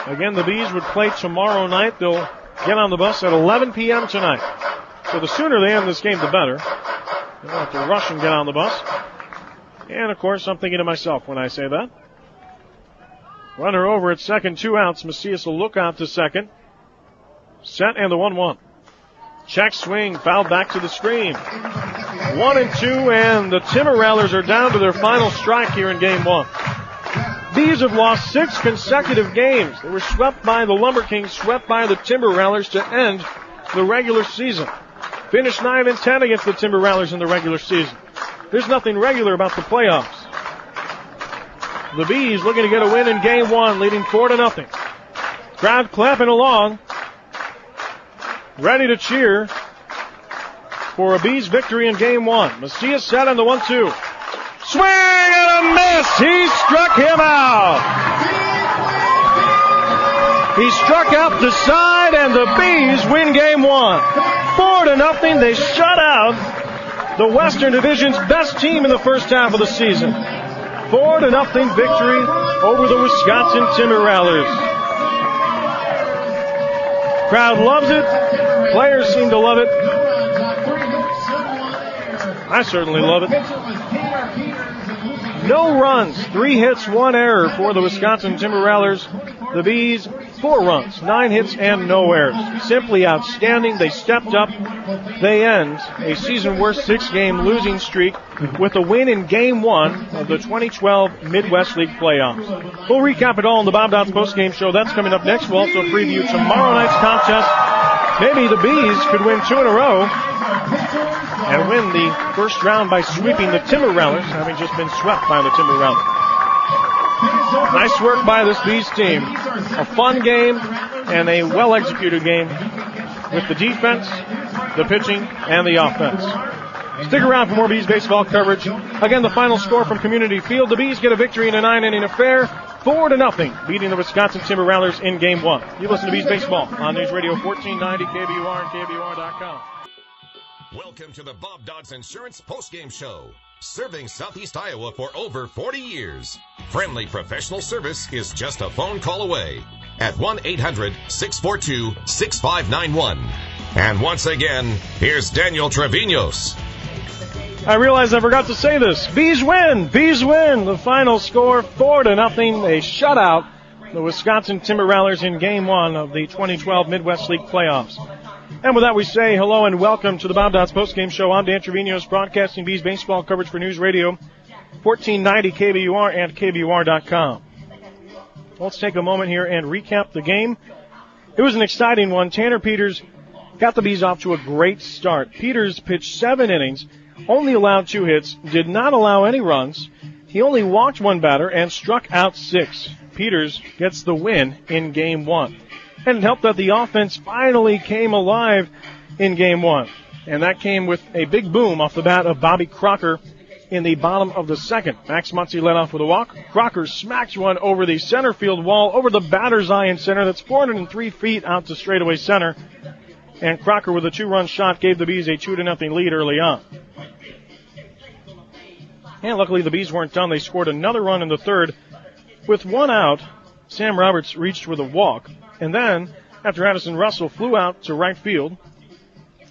Again, the Bees would play tomorrow night. They'll get on the bus at 11 p.m. tonight. So the sooner they end this game, the better. They'll have to rush and get on the bus. And, of course, I'm thinking to myself when I say that. Runner over at second, 2 outs. Macias will look out to second. Set and the 1-1. Check swing, fouled back to the screen. 1-2, and the Timber Rattlers are down to their final strike here in game 1. Bees have lost 6 consecutive games. They were swept by the Lumber Kings, swept by the Timber Rattlers to end the regular season. Finished 9-10 against the Timber Rattlers in the regular season. There's nothing regular about the playoffs. The Bees looking to get a win in game 1, leading 4-0. Crowd clapping along, ready to cheer for a Bees victory in game 1. Macias set on the 1-2. Swing and a miss! He struck him out! He struck out the side, and the Bees win game 1. 4-0. They shut out the Western Division's best team in the first half of the season. 4-0 victory over the Wisconsin Timber Rattlers. Crowd loves it. Players seem to love it. I certainly love it. No runs, 3 hits, 1 error for the Wisconsin Timber Rattlers. The Bees, 4 runs, 9 hits, and no errors. Simply outstanding. They stepped up. They end a season-worst 6-game losing streak with a win in Game 1 of the 2012 Midwest League playoffs. We'll recap it all in the Bob Dodds postgame show. That's coming up next. We'll also preview tomorrow night's contest. Maybe the Bees could win 2 in a row and win the first round by sweeping the Timber Rattlers, having just been swept by the Timber Rattlers. Nice work by this Bees team. A fun game and a well-executed game with the defense, the pitching, and the offense. Stick around for more Bees baseball coverage. Again, the final score from Community Field. The Bees get a victory in a 9-inning affair, 4-0, beating the Wisconsin Timber Rattlers in Game 1. You listen to Bees baseball on News Radio 1490 KBUR and KBUR.com. Welcome to the Bob Dodds Insurance Postgame Show. Serving Southeast Iowa for over 40 years. Friendly professional service is just a phone call away at 1-800-642-6591. And once again, here's Daniel Trivinos. I realize I forgot to say this. Bees win! Bees win! The final score, 4-0. They shut out the Wisconsin Timber Rattlers in Game 1 of the 2012 Midwest League playoffs. And with that, we say hello and welcome to the Bob Dodds postgame show. I'm Dan Trivinos, broadcasting Bees baseball coverage for News Radio 1490 KBUR and KBUR.com. Let's take a moment here and recap the game. It was an exciting one. Tanner Peters got the Bees off to a great start. Peters pitched 7 innings, only allowed 2 hits, did not allow any runs. He only walked 1 batter and struck out 6. Peters gets the win in Game 1. And it helped that the offense finally came alive in Game 1. And that came with a big boom off the bat of Bobby Crocker in the bottom of the second. Max Muncy led off with a walk. Crocker smacked one over the center field wall, over the batter's eye in center. That's 403 feet out to straightaway center. And Crocker, with a 2-run shot, gave the Bees a 2-0 lead early on. And luckily the Bees weren't done. They scored another run in the third. With 1 out, Sam Roberts reached with a walk. And then, after Addison Russell flew out to right field,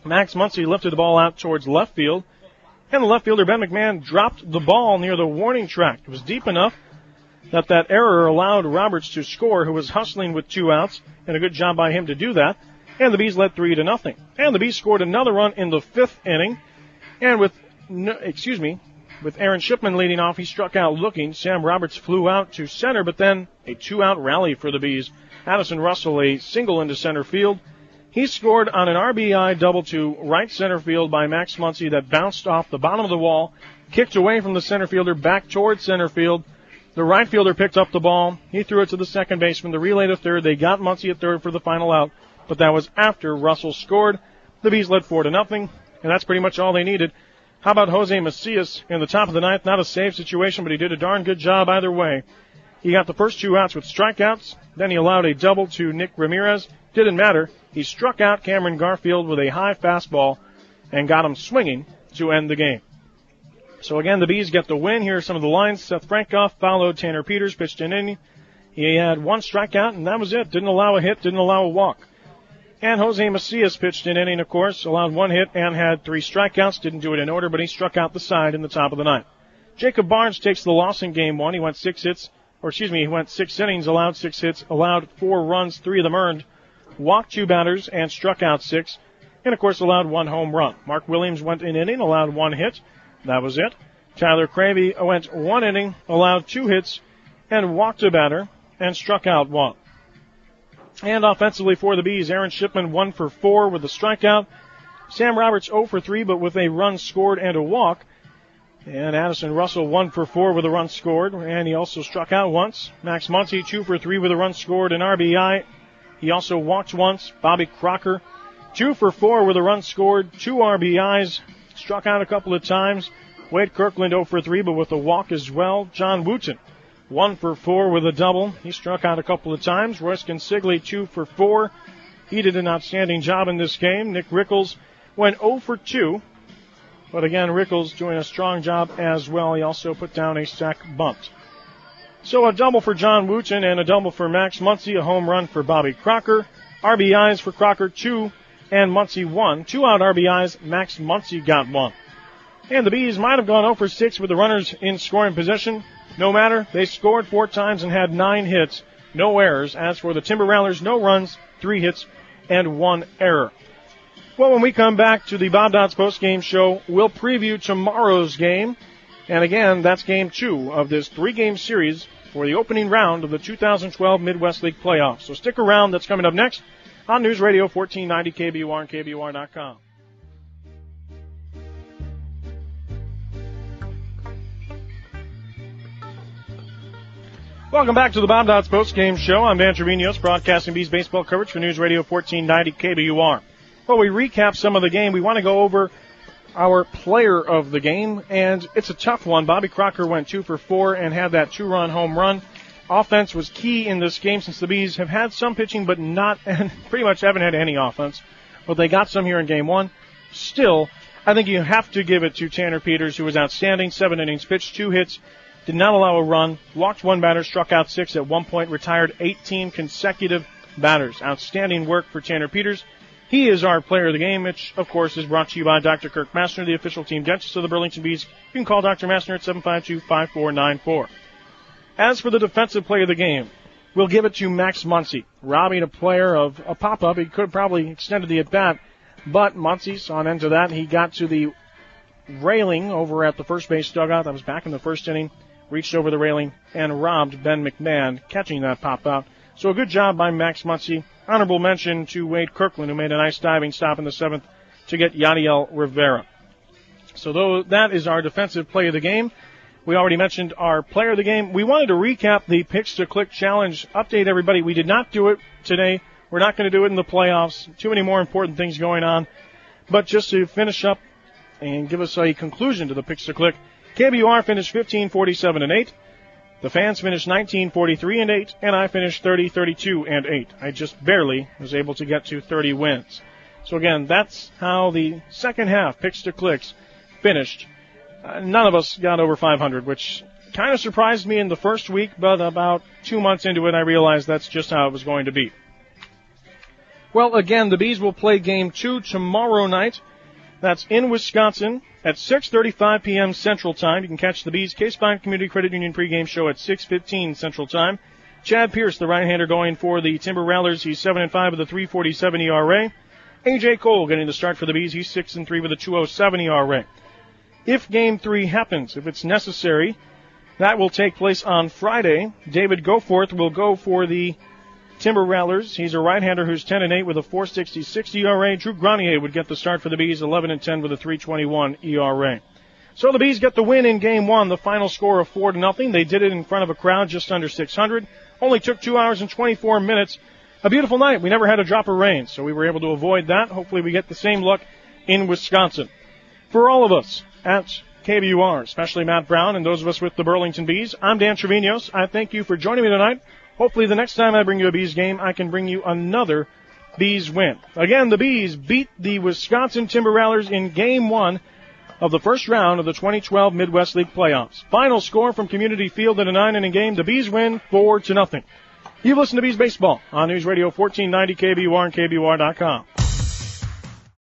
Max Muncy lifted the ball out towards left field, and the left fielder, Ben McMahon, dropped the ball near the warning track. It was deep enough that error allowed Roberts to score, who was hustling with 2 outs, and a good job by him to do that. And the Bees led 3-0. And the Bees scored another run in the 5th inning, and with Aaron Shipman leading off, he struck out looking. Sam Roberts flew out to center, but then a 2-out rally for the Bees. Addison Russell, a single into center field. He scored on an RBI double to right center field by Max Muncy that bounced off the bottom of the wall, kicked away from the center fielder back towards center field. The right fielder picked up the ball. He threw it to the second baseman. The relay to third. They got Muncy at third for the final out, but that was after Russell scored. The Bees led 4-0, and that's pretty much all they needed. How about Jose Macias in the top of the ninth? Not a save situation, but he did a darn good job either way. He got the first 2 outs with strikeouts. Then he allowed a double to Nick Ramirez. Didn't matter. He struck out Cameron Garfield with a high fastball and got him swinging to end the game. So again, the Bees get the win. Here are some of the lines. Seth Frankoff followed Tanner Peters, pitched an inning. He had one strikeout, and that was it. Didn't allow a hit, didn't allow a walk. And Jose Macias pitched an inning, of course, allowed one hit and had 3 strikeouts. Didn't do it in order, but he struck out the side in the top of the ninth. Jacob Barnes takes the loss in game 1. He went 6 innings, allowed 6 hits, allowed 4 runs, 3 of them earned, walked 2 batters, and struck out 6, and, of course, allowed 1 home run. Mark Williams went an inning, allowed 1 hit. That was it. Tyler Cravey went 1 inning, allowed 2 hits, and walked a batter, and struck out 1. And offensively for the Bees, Aaron Shipman 1 for 4 with a strikeout. Sam Roberts 0 for 3, but with a run scored and a walk. And Addison Russell 1 for 4 with a run scored, and he also struck out once. Max Muncy 2 for 3 with a run scored and RBI. He also walked once. Bobby Crocker 2 for 4 with a run scored, 2 RBIs, struck out a couple of times. Wade Kirkland 0 for 3, but with a walk as well. John Wooten 1 for 4 with a double. He struck out a couple of times. Royce Consigli 2 for 4. He did an outstanding job in this game. Nick Rickles went 0 for 2. But again, Rickles doing a strong job as well. He also put down a sac bunt. So a double for John Wooten and a double for Max Muncy. A home run for Bobby Crocker. RBIs for Crocker 2 and Muncy 1. 2-out RBIs. Max Muncy got 1. And the Bees might have gone 0 for 6 with the runners in scoring position. No matter, they scored 4 times and had 9 hits, no errors. As for the Timber Rattlers, no runs, 3 hits, and 1 error. Well, when we come back to the Bob Dots postgame show, we'll preview tomorrow's game. And again, that's game 2 of this 3-game series for the opening round of the 2012 Midwest League playoffs. So stick around. That's coming up next on News Radio 1490 KBUR and KBUR.com. Welcome back to the Bob Dots postgame show. I'm Dan Trivinos, broadcasting Bees baseball coverage for News Radio 1490 KBUR. Well, we recap some of the game. We want to go over our player of the game, and it's a tough one. Bobby Crocker went 2 for 4 and had that 2-run home run. Offense was key in this game since the Bees have had some pitching, but not, and pretty much haven't had any offense. But they got some here in game 1. Still, I think you have to give it to Tanner Peters, who was outstanding. 7 innings pitched, 2 hits. Did not allow a run, walked 1 batter, struck out 6 at one point, retired 18 consecutive batters. Outstanding work for Tanner Peters. He is our player of the game, which, of course, is brought to you by Dr. Kirk Massner, the official team dentist of the Burlington Bees. You can call Dr. Massner at 752-5494. As for the defensive player of the game, we'll give it to Max Muncy, robbing a player of a pop-up. He could have probably extended the at-bat, but Muncy saw an end to that. He got to the railing over at the first base dugout. That was back in the first inning. Reached over the railing and robbed Ben McMahon, catching that pop-out. So a good job by Max Muncy. Honorable mention to Wade Kirkland, who made a nice diving stop in the 7th to get Yadiel Rivera. So that is our defensive play of the game. We already mentioned our player of the game. We wanted to recap the Picks to Click Challenge. Update everybody. We did not do it today. We're not going to do it in the playoffs. Too many more important things going on. But just to finish up and give us a conclusion to the Picks to Click, KBUR finished 15-47-8. The Fans finished 19-43-8, and I finished 30-32-8. I just barely was able to get to 30 wins. So again, that's how the second half Picks to Clicks finished. None of us got over 500, which kind of surprised me in the first week, but about 2 months into it, I realized that's just how it was going to be. Well, again, the Bees will play Game 2 tomorrow night. That's in Wisconsin at 6:35 p.m. Central Time. You can catch the Bees Case Bank Community Credit Union pregame show at 6:15 Central Time. Chad Pierce, the right-hander, going for the Timber Rattlers. He's 7-5 with a 3.47 ERA. A.J. Cole getting the start for the Bees. He's 6-3 with a 2.07 ERA. If Game 3 happens, if it's necessary, that will take place on Friday. David Goforth will go for the Timber Rattlers. He's a right-hander who's 10-8 with a 4.66 ERA. Drew Grenier would get the start for the Bees, 11-10 with a 3.21 ERA. So the Bees get the win in Game 1, the final score of 4-0. They did it in front of a crowd just under 600. Only took 2 hours and 24 minutes. A beautiful night. We never had a drop of rain, so we were able to avoid that. Hopefully we get the same luck in Wisconsin. For all of us at KBUR, especially Matt Brown and those of us with the Burlington Bees, I'm Dan Trivinos. I thank you for joining me tonight. Hopefully the next time I bring you a Bees game, I can bring you another Bees win. Again, the Bees beat the Wisconsin Timber Rattlers in Game 1 of the first round of the 2012 Midwest League playoffs. Final score from Community Field in a 9-inning game. The Bees win 4-0. You've listened to Bees Baseball on News Radio 1490 KBUR and KBUR.com.